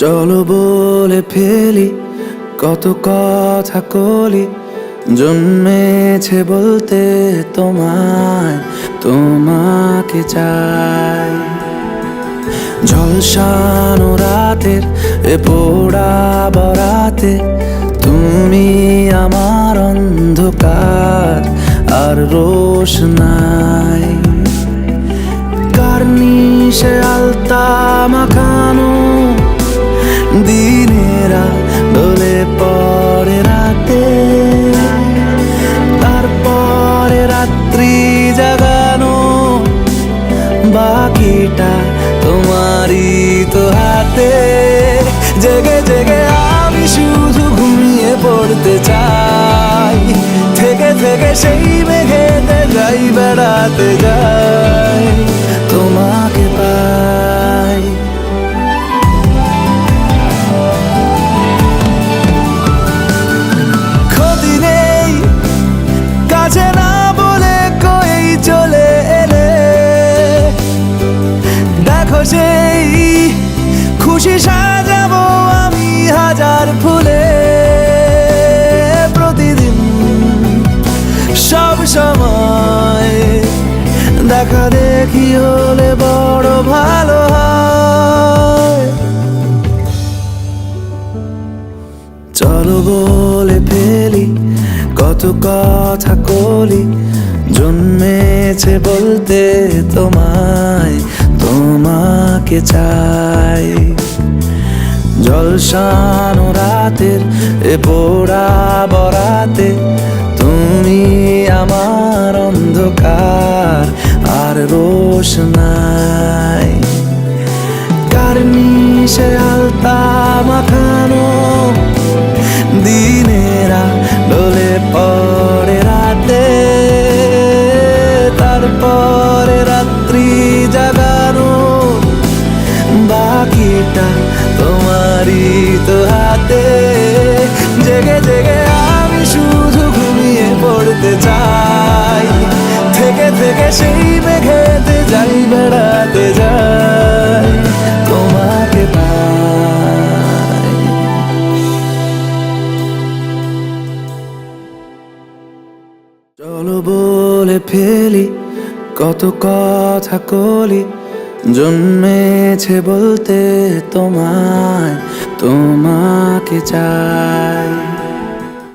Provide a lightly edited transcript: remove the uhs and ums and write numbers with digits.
চলো বলে ফেলি কত কথা কলি, জন্মেছে বলতে তোমায়, তোমাকে চাই। ঝলসানো রাতের এ পোড়া বরাতে তুমি আমার অন্ধকার আর রোশনাই। কার্নিশে আলতা মাখানো দিনেরা ডলে পরে রাতে, তারপরে রাত্রি জাগানো বাকিটা তোমারই তো হাতে। জেগে জেগে আমি শুধু ঘুমিয়ে পড়তে চাই, থেকে থেকে সেই মেঘেতে যাই বেড়াতে যাই, তোমাকে পাই। ক্ষতি নেই কাছে না বলে কই চলে এলে, দেখো সেই খুশি সাজাবো আমি হাজার ফুলে। প্রতিদিন সব সময় দেখা দেখি হলে বড় ভালো হয়। চলো বলে ফেলি কত কথা কলি, জন্মেছে বলতে তোমায়, তোমাকে চাই। ঝলসানো রাতের এ পোড়া বরাতে তুমি আমার অন্ধকার আর রোশনাই। কার্নিশে আলতা মাখানো দিনেরা ডলে পরে রাতে, তারপরে রাত্রি জাগানো বাকিটা তোমারই তো হাতে। জেগে জেগে আমি শুধু ঘুমিয়ে পড়তে চাই, থেকে থেকে সেই মেঘেতে যাই বেড়াতে যাই, তোমাকে পাই। চলো বলে ফেলি কত কথা কলি, জন্মেছে বলতে তোমায়, তোমাকে চাই।